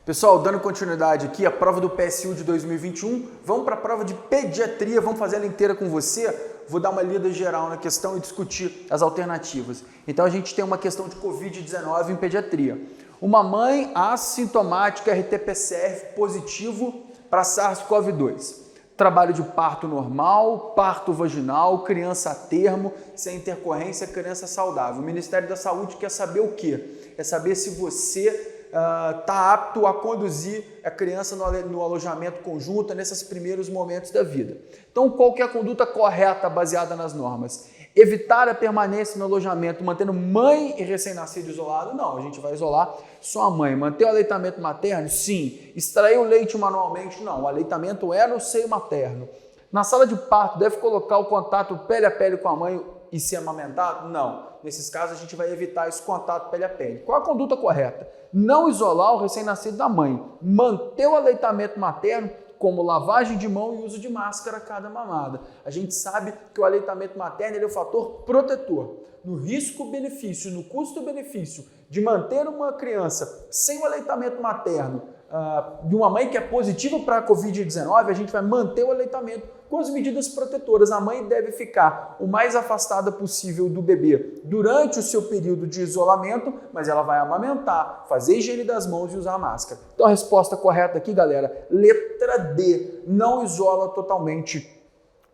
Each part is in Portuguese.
Pessoal, dando continuidade aqui, a prova do PSU de 2021, vamos para a prova de pediatria, vamos fazer ela inteira com você. Vou dar uma lida geral na questão e discutir as alternativas. Então a gente tem uma questão de Covid-19 em pediatria. Uma mãe assintomática RT-PCR positivo para SARS-CoV-2. Trabalho de parto normal, parto vaginal, criança a termo, sem intercorrência, criança saudável. O Ministério da Saúde quer saber o quê? Quer saber se você está apto a conduzir a criança no alojamento conjunto nesses primeiros momentos da vida. Então, qual que é a conduta correta baseada nas normas? Evitar a permanência no alojamento, mantendo mãe e recém-nascido isolado? Não, a gente vai isolar só a mãe. Manter o aleitamento materno? Sim. Extrair o leite manualmente? Não, o aleitamento é no seio materno. Na sala de parto, deve colocar o contato pele a pele com a mãe e ser amamentado? Não. Nesses casos, a gente vai evitar esse contato pele a pele. Qual a conduta correta? Não isolar o recém-nascido da mãe. Manter o aleitamento materno, como lavagem de mão e uso de máscara a cada mamada. A gente sabe que o aleitamento materno é o fator protetor. No risco-benefício, no custo-benefício de manter uma criança sem o aleitamento materno de uma mãe que é positiva para a Covid-19, a gente vai manter o aleitamento com as medidas protetoras. A mãe deve ficar o mais afastada possível do bebê durante o seu período de isolamento, mas ela vai amamentar, fazer higiene das mãos e usar máscara. Então a resposta correta aqui, galera, letra D, não isola totalmente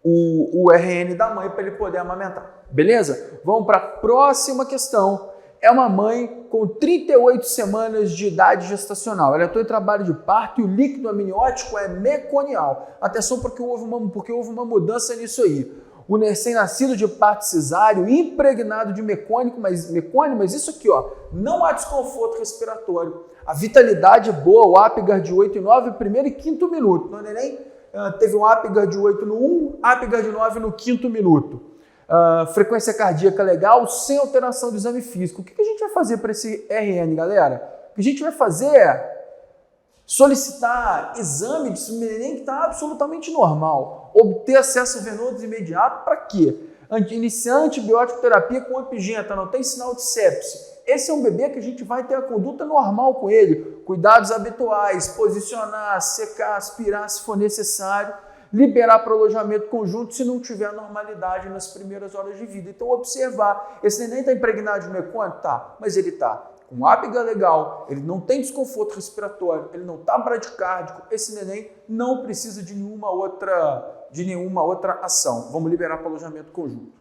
o RN da mãe para ele poder amamentar. Beleza? Vamos para a próxima questão. É uma mãe com 38 semanas de idade gestacional. Ela entrou em trabalho de parto e o líquido amniótico é meconial. Atenção porque houve uma mudança nisso aí. O recém-nascido de parto cesáreo impregnado de mecônio, mas isso aqui, ó, não há desconforto respiratório. A vitalidade é boa, o Apgar de 8 e 9, primeiro e quinto minuto. O neném teve um Apgar de 8 no 1, Apgar de 9 no quinto minuto. Frequência cardíaca legal, sem alteração do exame físico. O que a gente vai fazer para esse RN, galera? O que a gente vai fazer é solicitar exame de neném que está absolutamente normal. Obter acesso venoso imediato para quê? Iniciar antibiótico terapia com epigenta, não tem sinal de sepse. Esse é um bebê que a gente vai ter a conduta normal com ele. Cuidados habituais, posicionar, secar, aspirar se for necessário. Liberar para alojamento conjunto se não tiver normalidade nas primeiras horas de vida. Então, observar. Esse neném está impregnado de mecônio? Tá, mas ele está com Apgar legal, ele não tem desconforto respiratório, ele não está bradicárdico. Esse neném não precisa de nenhuma outra ação. Vamos liberar para alojamento conjunto.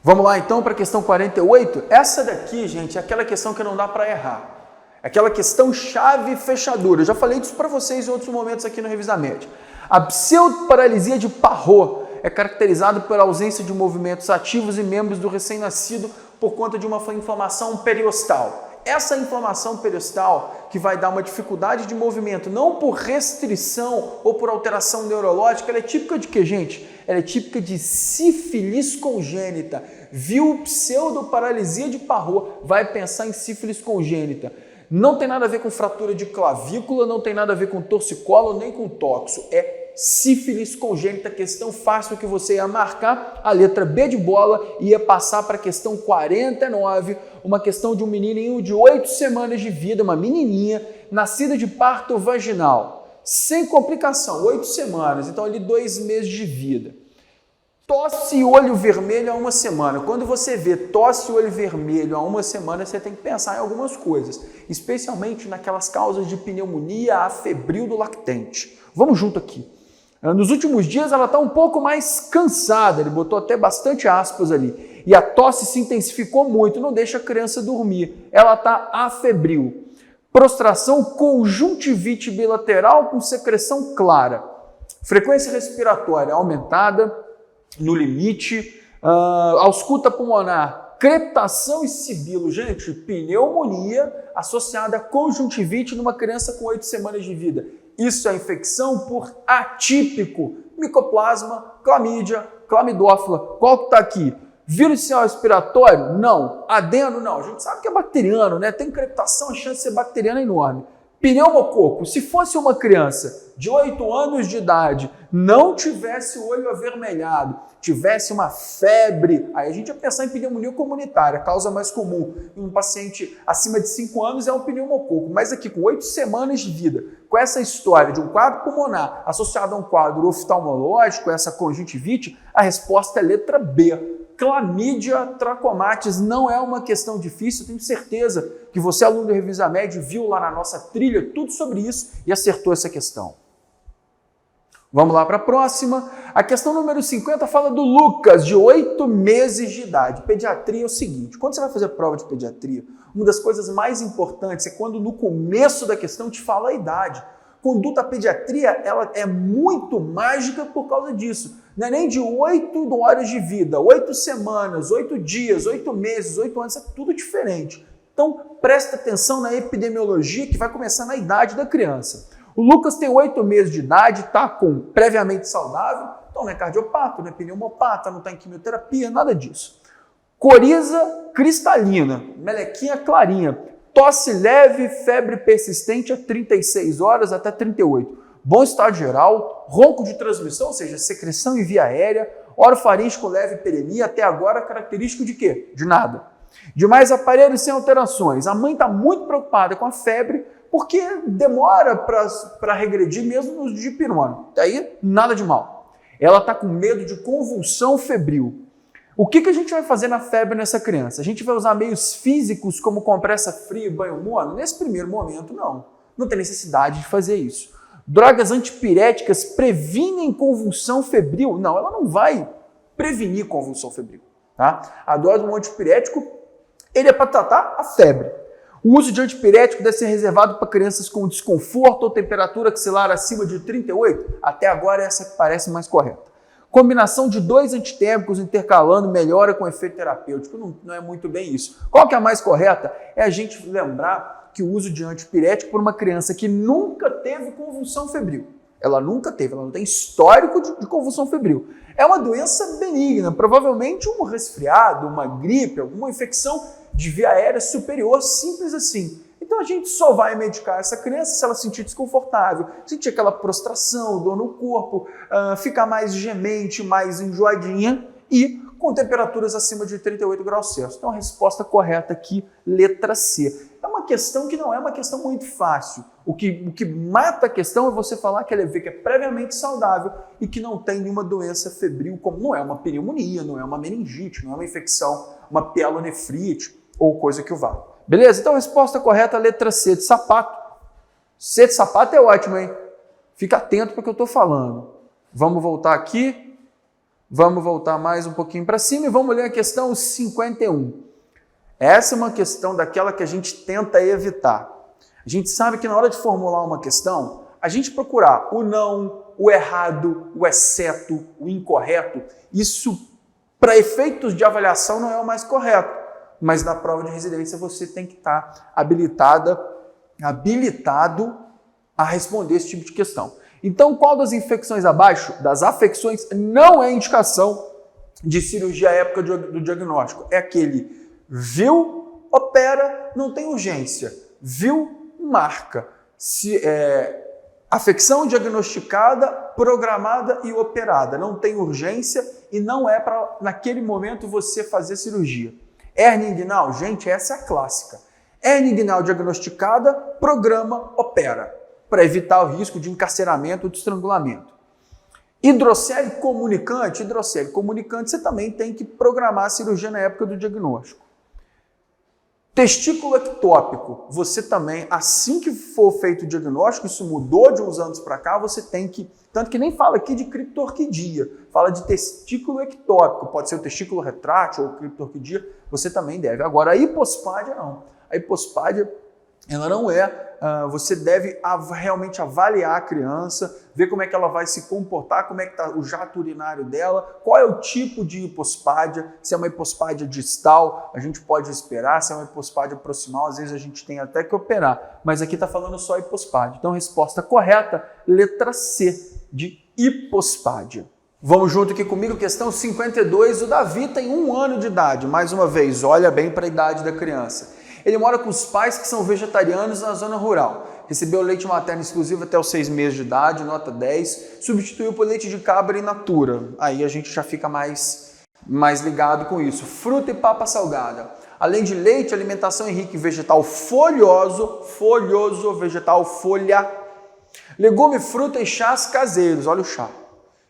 Vamos lá, então, para a questão 48. Essa daqui, gente, é aquela questão que não dá para errar. Aquela questão chave e fechadura. Eu já falei disso para vocês em outros momentos aqui no Revisamento. A pseudoparalisia de Parrot é caracterizada pela ausência de movimentos ativos em membros do recém-nascido por conta de uma inflamação periostal. Essa inflamação periostal que vai dar uma dificuldade de movimento, não por restrição ou por alteração neurológica, ela é típica de quê, gente? Ela é típica de sífilis congênita. Viu pseudoparalisia de Parrot, vai pensar em sífilis congênita. Não tem nada a ver com fratura de clavícula, não tem nada a ver com torcicolo, nem com toxo. É sífilis congênita, questão fácil que você ia marcar a letra B de bola e ia passar para a questão 49, uma questão de um menininho de 8 semanas de vida, uma menininha, nascida de parto vaginal, sem complicação, 8 semanas, então ali 2 meses de vida. Tosse e olho vermelho há 1 semana. Quando você vê tosse e olho vermelho há 1 semana, você tem que pensar em algumas coisas, especialmente naquelas causas de pneumonia afebril do lactente. Vamos junto aqui. Nos últimos dias ela está um pouco mais cansada, ele botou até bastante aspas ali, e a tosse se intensificou muito, não deixa a criança dormir. Ela está afebril. Prostração conjuntivite bilateral com secreção clara. Frequência respiratória aumentada, no limite, ausculta pulmonar, crepitação e sibilo. Gente, pneumonia associada a conjuntivite numa criança com 8 semanas de vida. Isso é infecção por atípico. Micoplasma, clamídia, clamidófila. Qual que está aqui? Vírus sistema respiratório? Não. Adeno? Não. A gente sabe que é bacteriano, né? Tem crepitação, a chance de ser bacteriana é enorme. Pneumococo, se fosse uma criança de 8 anos de idade, não tivesse o olho avermelhado, tivesse uma febre, aí a gente ia pensar em pneumonia comunitária, a causa mais comum em um paciente acima de 5 anos é o pneumococo, mas aqui com 8 semanas de vida, com essa história de um quadro pulmonar associado a um quadro oftalmológico, essa conjuntivite, a resposta é letra B. Clamídia trachomatis não é uma questão difícil, tenho certeza que você, aluno do Revisa Med, viu lá na nossa trilha tudo sobre isso e acertou essa questão. Vamos lá para a próxima. A questão número 50 fala do Lucas, de 8 meses de idade. Pediatria é o seguinte, quando você vai fazer a prova de pediatria, uma das coisas mais importantes é quando no começo da questão te fala a idade. Conduta pediatria, ela é muito mágica por causa disso. Não é nem de 8 horas de vida, 8 semanas, 8 dias, 8 meses, 8 anos, é tudo diferente. Então, presta atenção na epidemiologia que vai começar na idade da criança. O Lucas tem 8 meses de idade, está previamente saudável, então não é cardiopata, não é pneumopata, não está em quimioterapia, nada disso. Coriza cristalina, melequinha clarinha, tosse leve, febre persistente a 36 horas até 38. Bom estado geral, ronco de transmissão, ou seja, secreção em via aérea, orofaringe com leve perenia, até agora característico de quê? De nada. Demais aparelhos sem alterações. A mãe está muito preocupada com a febre, porque demora para regredir mesmo no uso de dipirona. Daí, nada de mal. Ela está com medo de convulsão febril. O que a gente vai fazer na febre nessa criança? A gente vai usar meios físicos como compressa fria e banho morno? Nesse primeiro momento, não. Não tem necessidade de fazer isso. Drogas antipiréticas previnem convulsão febril? Não, ela não vai prevenir convulsão febril. Tá? A dose do antipirético, ele é para tratar a febre. O uso de antipirético deve ser reservado para crianças com desconforto ou temperatura axilar acima de 38. Até agora essa que parece mais correta. Combinação de 2 antitérmicos intercalando melhora com efeito terapêutico. Não é muito bem isso. Qual que é a mais correta? É a gente lembrar que o uso de antipirético por uma criança que nunca teve convulsão febril. Ela nunca teve, ela não tem histórico de convulsão febril. É uma doença benigna, provavelmente um resfriado, uma gripe, alguma infecção de via aérea superior, simples assim. Então a gente só vai medicar essa criança se ela se sentir desconfortável, sentir aquela prostração, dor no corpo, ficar mais gemente, mais enjoadinha e com temperaturas acima de 38 graus Celsius. Então a resposta correta aqui, letra C. É uma questão que não é uma questão muito fácil. O que mata a questão é você falar que ela vê que é previamente saudável e que não tem nenhuma doença febril, como não é uma pneumonia, não é uma meningite, não é uma infecção, uma pielonefrite ou coisa que o valha. Beleza? Então, resposta correta, letra C de sapato. C de sapato é ótimo, hein? Fica atento para o que eu estou falando. Vamos voltar aqui. Vamos voltar mais um pouquinho para cima e vamos ler a questão 51. Essa é uma questão daquela que a gente tenta evitar. A gente sabe que na hora de formular uma questão, a gente procurar o não, o errado, o exceto, o incorreto, isso, para efeitos de avaliação, não é o mais correto. Mas na prova de residência você tem que estar habilitado a responder esse tipo de questão. Então, qual das infecções abaixo, das afecções, não é indicação de cirurgia à época do diagnóstico? É aquele viu, opera, não tem urgência. Viu, marca. Afecção diagnosticada, programada e operada. Não tem urgência e não é para, naquele momento, você fazer cirurgia. Hérnia inguinal, gente, essa é a clássica. Hérnia inguinal diagnosticada, programa, opera, para evitar o risco de encarceramento ou de estrangulamento. Hidrocele comunicante, você também tem que programar a cirurgia na época do diagnóstico. Testículo ectópico, você também, assim que for feito o diagnóstico, isso mudou de uns anos para cá, você tem que, tanto que nem fala aqui de criptorquidia, fala de testículo ectópico, pode ser o testículo retrátil ou criptorquidia, você também deve. Agora, a hipospádia não. A hipospádia, ela não é, você deve realmente avaliar a criança, ver como é que ela vai se comportar, como é que está o jato urinário dela, qual é o tipo de hipospádia, se é uma hipospádia distal, a gente pode esperar, se é uma hipospádia proximal, às vezes a gente tem até que operar, mas aqui está falando só hipospádia. Então, resposta correta, letra C, de hipospádia. Vamos junto aqui comigo, questão 52, o Davi tem 1 ano de idade, mais uma vez, olha bem para a idade da criança. Ele mora com os pais que são vegetarianos na zona rural. Recebeu leite materno exclusivo até os 6 meses de idade, nota 10. Substituiu por leite de cabra in natura. Aí a gente já fica mais ligado com isso. Fruta e papa salgada. Além de leite, alimentação rica em vegetal folhoso, vegetal folha. Legume, fruta e chás caseiros. Olha o chá.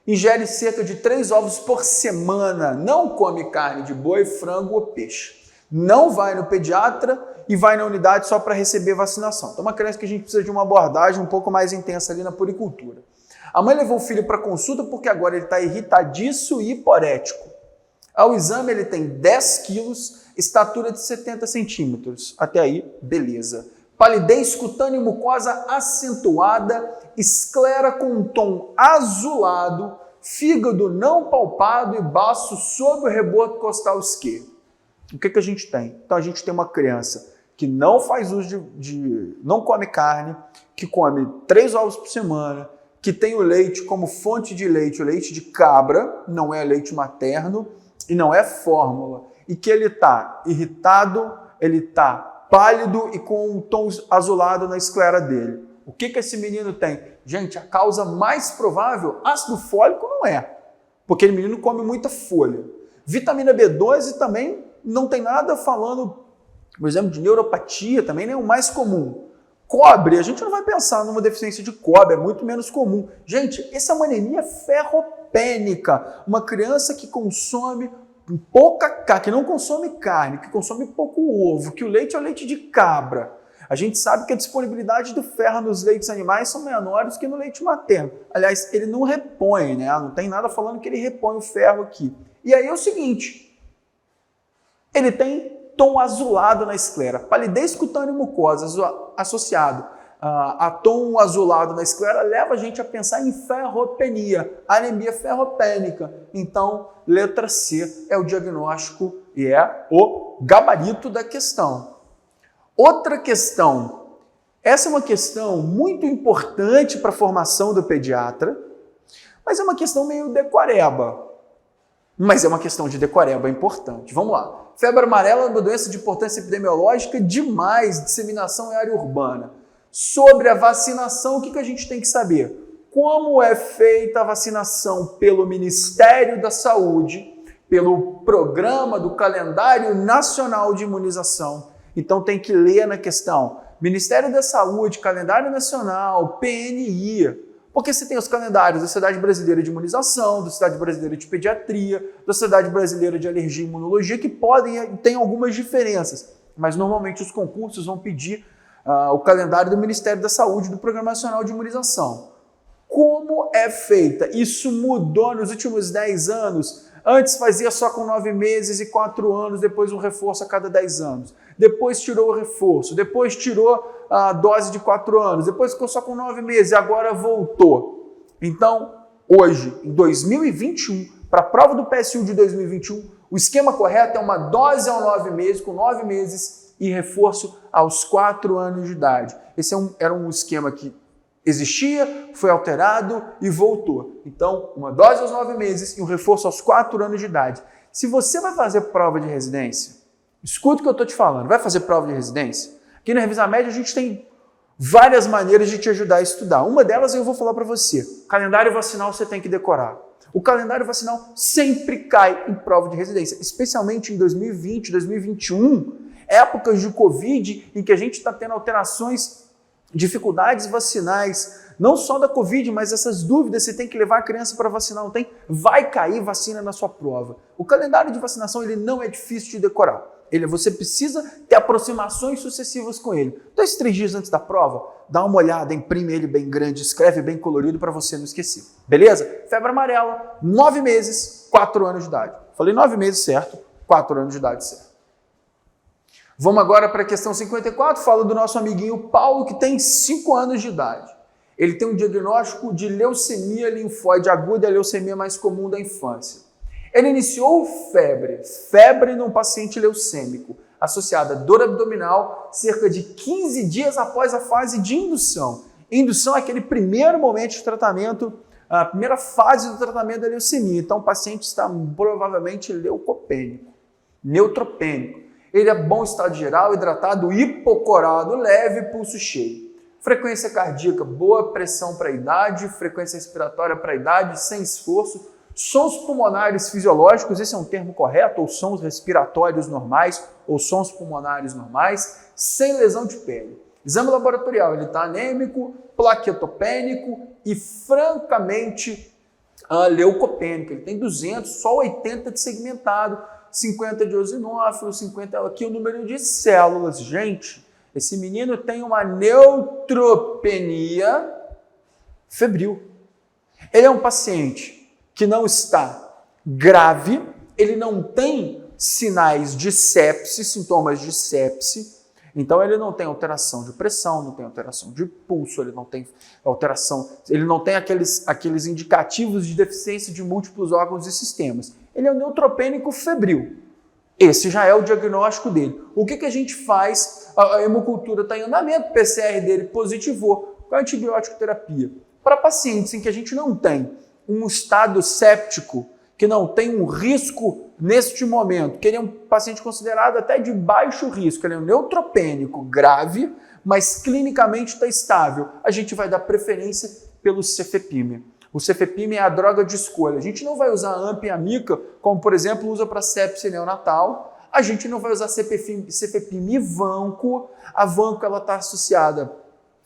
Ingere cerca de 3 ovos por semana. Não come carne de boi, frango ou peixe. Não vai no pediatra e vai na unidade só para receber vacinação. Então, uma criança que a gente precisa de uma abordagem um pouco mais intensa ali na puericultura. A mãe levou o filho para consulta porque agora ele está irritadiço e hiporético. Ao exame, ele tem 10 quilos, estatura de 70 centímetros. Até aí, beleza. Palidez cutânea e mucosa acentuada, esclera com um tom azulado, fígado não palpado e baço sob o rebordo costal esquerdo. O que a gente tem? Então a gente tem uma criança que não faz uso não come carne, que come 3 ovos por semana, que tem o leite como fonte de leite, o leite de cabra, não é leite materno e não é fórmula, e que ele está irritado, ele está pálido e com um tom azulado na esclera dele. O que esse menino tem? Gente, a causa mais provável, ácido fólico não é, porque o menino come muita folha. Vitamina B12 também não tem nada falando, por exemplo, de neuropatia, também nem é o mais comum. Cobre, a gente não vai pensar numa deficiência de cobre, é muito menos comum. Gente, essa é uma anemia ferropênica, uma criança que consome pouca carne, que não consome carne, que consome pouco ovo, que o leite é o leite de cabra. A gente sabe que a disponibilidade do ferro nos leites animais são menores que no leite materno. Aliás, ele não repõe, né? Não tem nada falando que ele repõe o ferro aqui. E aí é o seguinte, ele tem tom azulado na esclera, palidez cutânea e mucosa associado a tom azulado na esclera leva a gente a pensar em ferropenia, anemia ferropênica. Então, letra C é o diagnóstico e é o gabarito da questão. Outra questão, essa é uma questão muito importante para a formação do pediatra, mas é uma questão meio decoreba. Mas é uma questão de decoreba importante. Vamos lá. Febre amarela é uma doença de importância epidemiológica demais, disseminação em área urbana. Sobre a vacinação, o que a gente tem que saber? Como é feita a vacinação pelo Ministério da Saúde, pelo programa do Calendário Nacional de Imunização. Então tem que ler na questão Ministério da Saúde, Calendário Nacional, PNI. Porque você tem os calendários da Sociedade Brasileira de Imunização, da Sociedade Brasileira de Pediatria, da Sociedade Brasileira de Alergia e Imunologia, que tem algumas diferenças, mas normalmente os concursos vão pedir o calendário do Ministério da Saúde, do Programa Nacional de Imunização. Como é feita? Isso mudou nos últimos 10 anos. Antes fazia só com 9 meses e 4 anos, depois um reforço a cada 10 anos. Depois tirou o reforço, depois tirou a dose de 4 anos, depois ficou só com 9 meses e agora voltou. Então, hoje, em 2021, para a prova do PSU de 2021, o esquema correto é uma dose aos 9 meses, com 9 meses e reforço aos 4 anos de idade. Esse era um esquema que existia, foi alterado e voltou. Então, uma dose aos 9 meses e um reforço aos 4 anos de idade. Se você vai fazer prova de residência, escuta o que eu estou te falando, vai fazer prova de residência? Aqui na Revisa Média a gente tem várias maneiras de te ajudar a estudar. Uma delas eu vou falar para você. O calendário vacinal você tem que decorar. O calendário vacinal sempre cai em prova de residência, especialmente em 2020, 2021, épocas de Covid em que a gente está tendo alterações, dificuldades vacinais, não só da Covid, mas essas dúvidas, você tem que levar a criança para vacinar, não tem? Vai cair vacina na sua prova. O calendário de vacinação ele não é difícil de decorar. Você precisa ter aproximações sucessivas com ele. 2, 3 dias antes da prova, dá uma olhada, imprime ele bem grande, escreve bem colorido para você não esquecer. Beleza? Febre amarela, 9 meses, 4 anos de idade. Falei 9 meses certo, 4 anos de idade certo. Vamos agora para a questão 54, fala do nosso amiguinho Paulo, que tem 5 anos de idade. Ele tem um diagnóstico de leucemia linfóide aguda, a leucemia mais comum da infância. Ele iniciou febre num paciente leucêmico, associada a dor abdominal, cerca de 15 dias após a fase de indução. Indução é aquele primeiro momento de tratamento, a primeira fase do tratamento da leucemia. Então o paciente está provavelmente leucopênico, neutropênico. Ele é bom estado geral, hidratado, hipocorado, leve, pulso cheio. frequência cardíaca, boa, pressão para a idade, frequência respiratória para a idade, sem esforço, sons pulmonares fisiológicos, esse é um termo correto, ou sons respiratórios normais, ou sons pulmonares normais, sem lesão de pele. Exame laboratorial, ele está anêmico, plaquetopênico e francamente leucopênico. Ele tem 200, só 80 de segmentado, 50 de eosinófilo, 50 aqui o número de células. Gente, esse menino tem uma neutropenia febril. Ele é um paciente que não está grave, ele não tem sinais de sepse, sintomas de sepse, então ele não tem alteração de pressão, não tem alteração de pulso, ele não tem alteração, ele não tem aqueles indicativos de deficiência de múltiplos órgãos e sistemas. Ele é um neutropênico febril. Esse já é o diagnóstico dele. O que a gente faz? A hemocultura está em andamento, o PCR dele positivou com a antibiótico terapia. Para pacientes em que a gente não tem um estado séptico, que não tem um risco neste momento, que ele é um paciente considerado até de baixo risco, ele é um neutropênico grave, mas clinicamente está estável, a gente vai dar preferência pelo cefepime. O cefepime é a droga de escolha. A gente não vai usar a AMP e a mica, como por exemplo usa para sepse neonatal, a gente não vai usar cefepime e vanco. A vanco está associada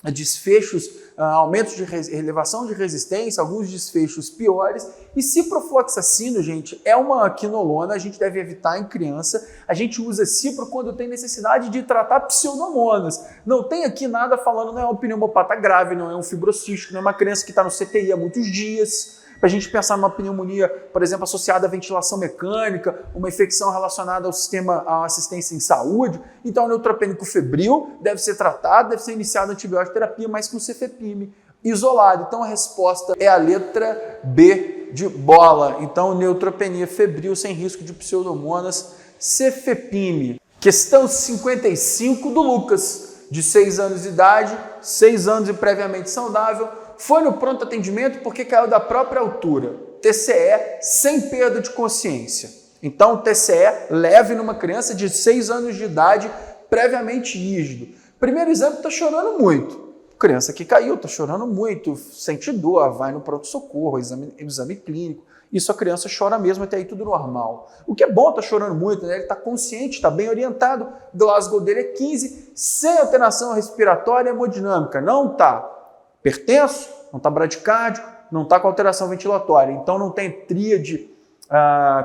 a desfechos, aumentos de elevação de resistência, alguns desfechos piores. E ciprofloxacino, gente, é uma quinolona, a gente deve evitar em criança. A gente usa cipro quando tem necessidade de tratar pseudomonas. Não tem aqui nada falando, não é um pneumopata grave, não é um fibrocístico, não é uma criança que está no CTI há muitos dias. Para a gente pensar numa pneumonia, por exemplo, associada à ventilação mecânica, uma infecção relacionada ao sistema, à assistência em saúde. Então, o neutropênico febril deve ser tratado, deve ser iniciado a antibiótico terapia, mas com cefepime isolado. Então, a resposta é a letra B de bola. Então, neutropenia febril sem risco de pseudomonas, cefepime. Questão 55 do Lucas, de 6 anos de idade, 6 anos e previamente saudável. Foi no pronto atendimento porque caiu da própria altura. TCE sem perda de consciência. Então, TCE leve numa criança de 6 anos de idade, previamente rígido. Primeiro exame, está chorando muito. Criança que caiu, está chorando muito, sente dor, vai no pronto-socorro, exame clínico. Isso a criança chora mesmo, até aí tudo normal. O que é bom, está chorando muito, né? Ele está consciente, está bem orientado. Glasgow dele é 15, sem alteração respiratória e hemodinâmica. Não está hipertenso, não está bradicárdico, não está com alteração ventilatória. Então não tem tríade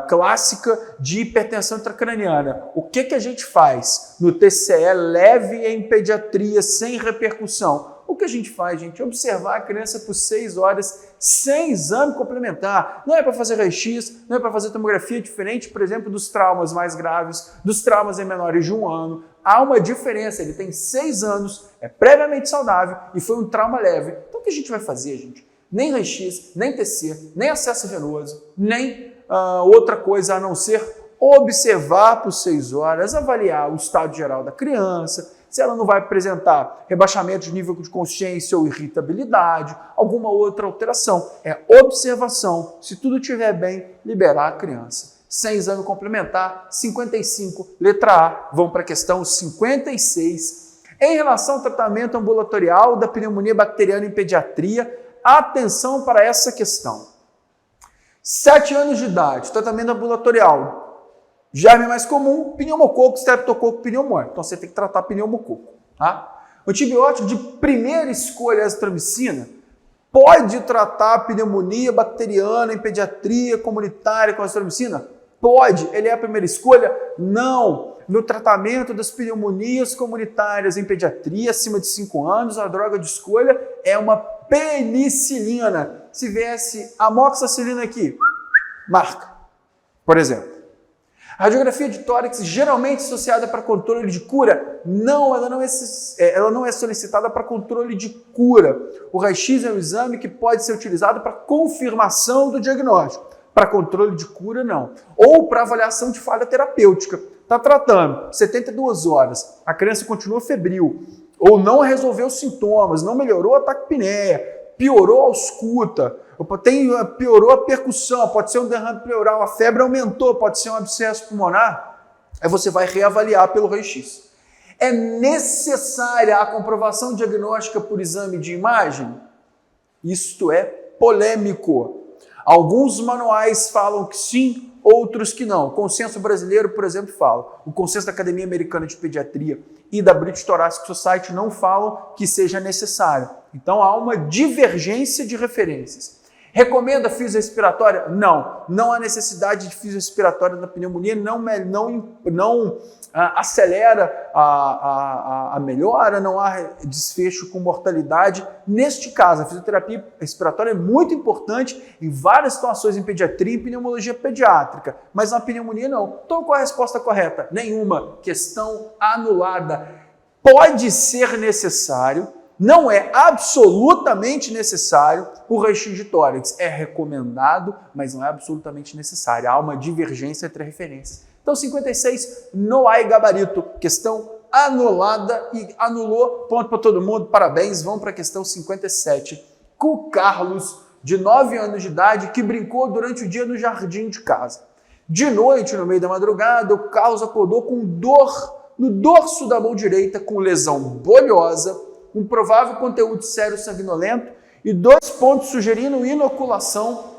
clássica de hipertensão intracraniana. O que a gente faz no TCE leve em pediatria sem repercussão? O que a gente faz, gente? Observar a criança por 6 horas sem exame complementar. Não é para fazer raio-x, não é para fazer tomografia diferente, por exemplo, dos traumas mais graves, dos traumas em menores de 1 ano. Há uma diferença, ele tem 6 anos, é previamente saudável e foi um trauma leve. Então o que a gente vai fazer, gente? Nem raio-x, nem TC, nem acesso venoso, nem outra coisa a não ser observar por 6 horas, avaliar o estado geral da criança, se ela não vai apresentar rebaixamento de nível de consciência ou irritabilidade, alguma outra alteração. É observação. Se tudo estiver bem, liberar a criança. Sem exame complementar, 55, letra A. Vamos para a questão 56. Em relação ao tratamento ambulatorial da pneumonia bacteriana em pediatria, atenção para essa questão. 7 anos de idade, tratamento ambulatorial. Germe mais comum, pneumococo, streptococo, pneumónia. Então você tem que tratar pneumococo. Tá? Antibiótico de primeira escolha, azitromicina, pode tratar pneumonia bacteriana em pediatria comunitária com azitromicina? Pode. Ele é a primeira escolha? Não. No tratamento das pneumonias comunitárias em pediatria acima de 5 anos, a droga de escolha é uma penicilina. Se viesse amoxicilina aqui, marca, por exemplo. A radiografia de tórax, geralmente associada para controle de cura, ela não é solicitada para controle de cura. O raio-x é um exame que pode ser utilizado para confirmação do diagnóstico. Para controle de cura, não. Ou para avaliação de falha terapêutica. Está tratando 72 horas, a criança continua febril, ou não resolveu os sintomas, não melhorou a taquipneia, piorou a ausculta, piorou a percussão, pode ser um derrame pleural, a febre aumentou, pode ser um abscesso pulmonar, aí você vai reavaliar pelo raio-x. É necessária a comprovação diagnóstica por exame de imagem? Isto é polêmico. Alguns manuais falam que sim, outros que não. O consenso brasileiro, por exemplo, fala. O consenso da Academia Americana de Pediatria e da British Thoracic Society não falam que seja necessário. Então há uma divergência de referências. Recomenda fisioaspiratória? Não. Não há necessidade de fisioaspiratória na pneumonia, não acelera a melhora, não há desfecho com mortalidade. Neste caso, a fisioterapia respiratória é muito importante em várias situações em pediatria e pneumologia pediátrica, mas na pneumonia não. Então qual é a resposta correta? Nenhuma. Questão anulada. Pode ser necessário, não é absolutamente necessário o raio-x de tórax. É recomendado, mas não é absolutamente necessário. Há uma divergência entre referências. Então, 56, não há gabarito. Questão anulada e anulou. Ponto para todo mundo. Parabéns. Vamos para a questão 57. Com o Carlos, de 9 anos de idade, que brincou durante o dia no jardim de casa. De noite, no meio da madrugada, o Carlos acordou com dor no dorso da mão direita, com lesão bolhosa, um provável conteúdo sério sanguinolento e 2 pontos sugerindo inoculação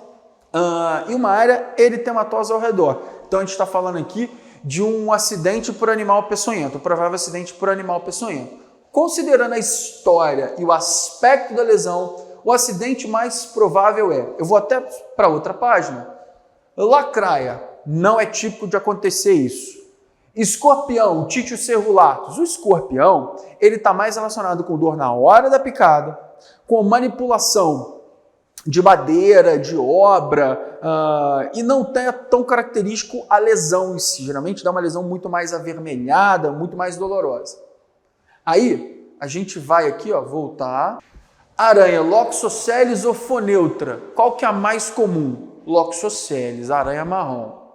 e uma área eritematosa ao redor. Então a gente está falando aqui de um acidente por animal peçonhento, um provável acidente por animal peçonhento. Considerando a história e o aspecto da lesão, o acidente mais provável é, eu vou até para outra página, lacraia, não é típico de acontecer isso. Escorpião, Titius cerulatus. O escorpião, ele está mais relacionado com dor na hora da picada, com manipulação de madeira, de obra, e não é tão característico a lesão em si. Geralmente dá uma lesão muito mais avermelhada, muito mais dolorosa. Aí, a gente vai aqui, ó, voltar. Aranha, Loxosceles ou Foneutra? Qual que é a mais comum? Loxosceles, aranha marrom.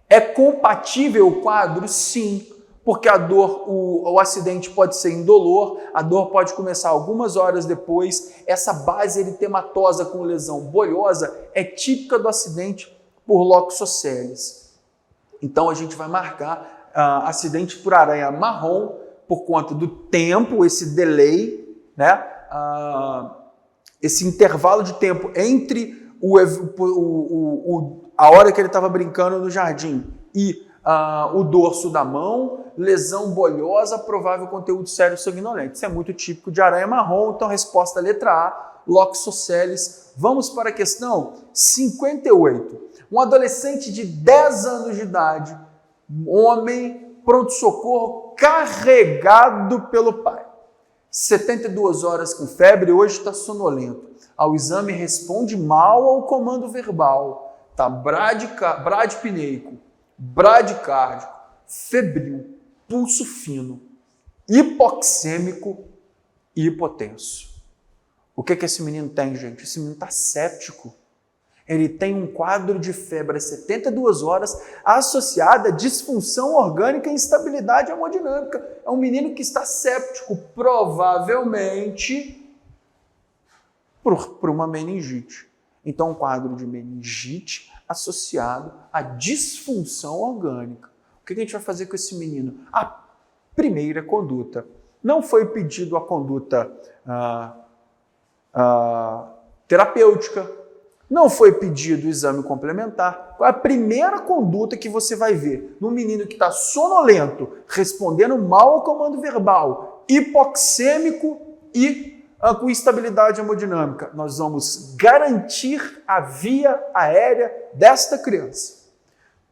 É compatível o quadro? Sim, porque a dor, o acidente pode ser indolor, a dor pode começar algumas horas depois. Essa base eritematosa com lesão bolhosa é típica do acidente por Loxosceles. Então a gente vai marcar acidente por aranha marrom por conta do tempo, esse delay, né? Esse intervalo de tempo entre a hora que ele estava brincando no jardim e o dorso da mão, lesão bolhosa, provável conteúdo sério sanguinolento. Isso é muito típico de aranha marrom, então resposta letra A, Loxosceles. Vamos para a questão 58. Um adolescente de 10 anos de idade, homem, pronto-socorro, carregado pelo pai. 72 horas com febre, hoje está sonolento. Ao exame responde mal ao comando verbal. Está bradipneico, bradicárdico, febril, pulso fino, hipoxêmico e hipotenso. O que esse menino tem, gente? Esse menino está séptico. Ele tem um quadro de febre às 72 horas associada a disfunção orgânica e instabilidade hemodinâmica. É um menino que está séptico, provavelmente por uma meningite. Então, um quadro de meningite associado à disfunção orgânica. O que a gente vai fazer com esse menino? A primeira conduta. Não foi pedido a conduta terapêutica, não foi pedido o exame complementar. Qual é a primeira conduta que você vai ver no menino que está sonolento, respondendo mal ao comando verbal, hipoxêmico e com instabilidade hemodinâmica? Nós vamos garantir a via aérea desta criança.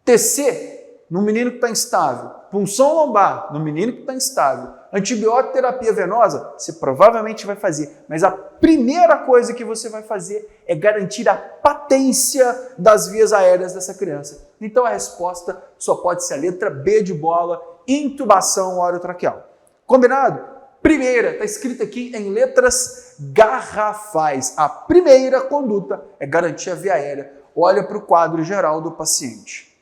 TC, no menino que está instável. Punção lombar, no menino que está instável. Antibiótico terapia venosa, você provavelmente vai fazer. Mas a primeira coisa que você vai fazer é garantir a patência das vias aéreas dessa criança. Então a resposta só pode ser a letra B de bola, intubação orotraqueal. Combinado? Primeira, está escrito aqui em letras garrafais. A primeira conduta é garantir a via aérea. Olha para o quadro geral do paciente.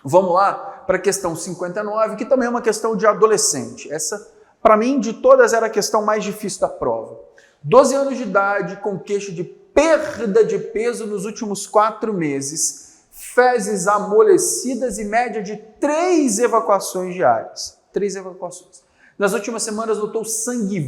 Vamos lá para a questão 59, que também é uma questão de adolescente. Essa, para mim, de todas, era a questão mais difícil da prova. 12 anos de idade, com queixo de perda de peso nos últimos 4 meses, fezes amolecidas e média de 3 evacuações diárias. 3 evacuações. Nas últimas semanas notou sangue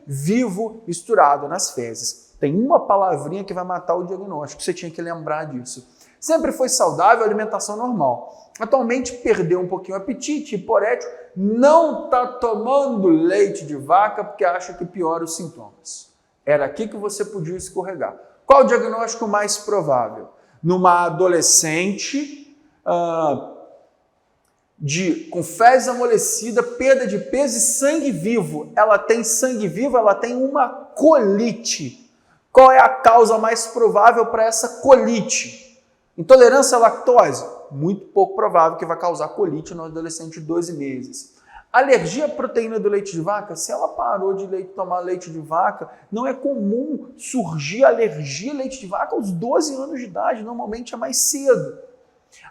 vivo misturado nas fezes. Tem uma palavrinha que vai matar o diagnóstico, você tinha que lembrar disso. Sempre foi saudável, alimentação normal. Atualmente perdeu um pouquinho o apetite, hiporético, não está tomando leite de vaca porque acha que piora os sintomas. Era aqui que você podia escorregar. Qual o diagnóstico mais provável? Numa adolescente com fezes amolecida, perda de peso e sangue vivo. Ela tem sangue vivo, ela tem uma colite. Qual é a causa mais provável para essa colite? Intolerância à lactose? Muito pouco provável que vai causar colite no adolescente de 12 meses. Alergia à proteína do leite de vaca? Se ela parou de tomar leite de vaca, não é comum surgir alergia a leite de vaca aos 12 anos de idade, normalmente é mais cedo.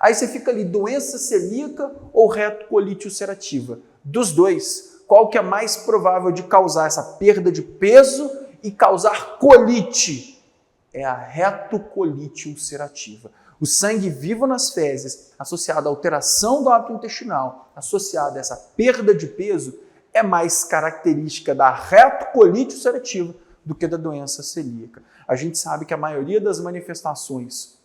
Aí você fica ali, doença celíaca ou retocolite ulcerativa? Dos dois, qual que é mais provável de causar essa perda de peso e causar colite? É a retocolite ulcerativa. O sangue vivo nas fezes, associado à alteração do hábito intestinal, associado a essa perda de peso, é mais característica da retocolite ulcerativa do que da doença celíaca. A gente sabe que a maioria das manifestações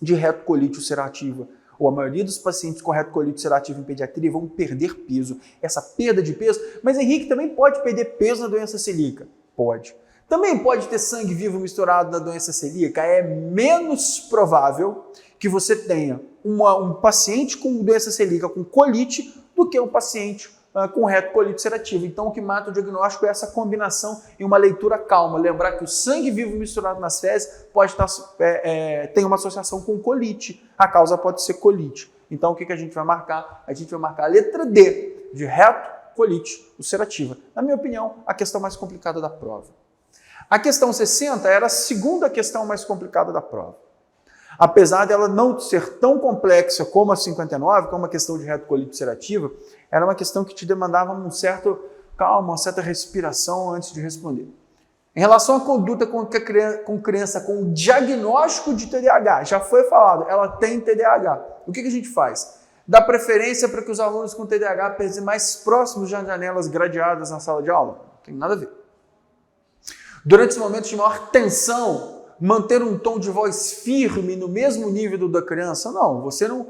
de retocolite ulcerativa, ou a maioria dos pacientes com retocolite ulcerativa em pediatria vão perder peso. Essa perda de peso, mas Henrique também pode perder peso na doença celíaca? Pode. Também pode ter sangue vivo misturado na doença celíaca. É menos provável que você tenha um paciente com doença celíaca com colite do que um paciente com retocolite ulcerativa. Então, o que mata o diagnóstico é essa combinação e uma leitura calma. Lembrar que o sangue vivo misturado nas fezes pode tem uma associação com colite. A causa pode ser colite. Então, o que a gente vai marcar? A gente vai marcar a letra D de retocolite ulcerativa. Na minha opinião, a questão mais complicada da prova. A questão 60 era a segunda questão mais complicada da prova. Apesar dela não ser tão complexa como a 59, como a questão de retocolite ulcerativa, era uma questão que te demandava um certo calma, uma certa respiração antes de responder. Em relação à conduta com criança com diagnóstico de TDAH, já foi falado, ela tem TDAH. O que a gente faz? Dá preferência para que os alunos com TDAH pensem mais próximos de janelas gradeadas na sala de aula? Não tem nada a ver. Durante os momentos de maior tensão, manter um tom de voz firme no mesmo nível do da criança? Não, você não,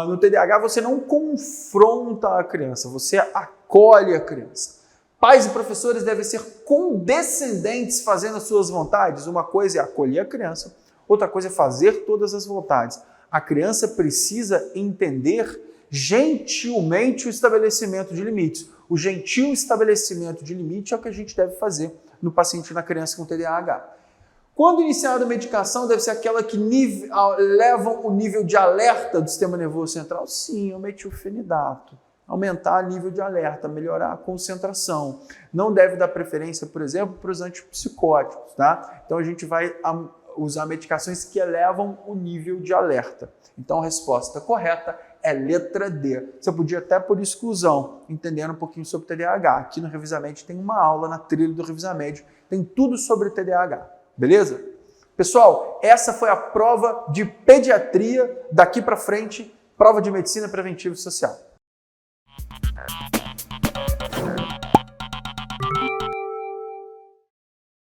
no TDAH você não confronta a criança, você acolhe a criança. Pais e professores devem ser condescendentes fazendo as suas vontades. Uma coisa é acolher a criança, outra coisa é fazer todas as vontades. A criança precisa entender gentilmente o estabelecimento de limites. O gentil estabelecimento de limite é o que a gente deve fazer no paciente, na criança com TDAH. Quando iniciada a medicação, deve ser aquela que leva o nível de alerta do sistema nervoso central? Sim, o metilfenidato. Aumentar o nível de alerta, melhorar a concentração. Não deve dar preferência, por exemplo, para os antipsicóticos, tá? Então a gente vai usar medicações que elevam o nível de alerta. Então a resposta correta é letra D. Você podia até por exclusão, entendendo um pouquinho sobre TDAH. Aqui no Revisamed tem uma aula na trilha do Revisamed, tem tudo sobre TDAH. Beleza? Pessoal, essa foi a prova de pediatria. Daqui para frente, prova de medicina preventiva e social.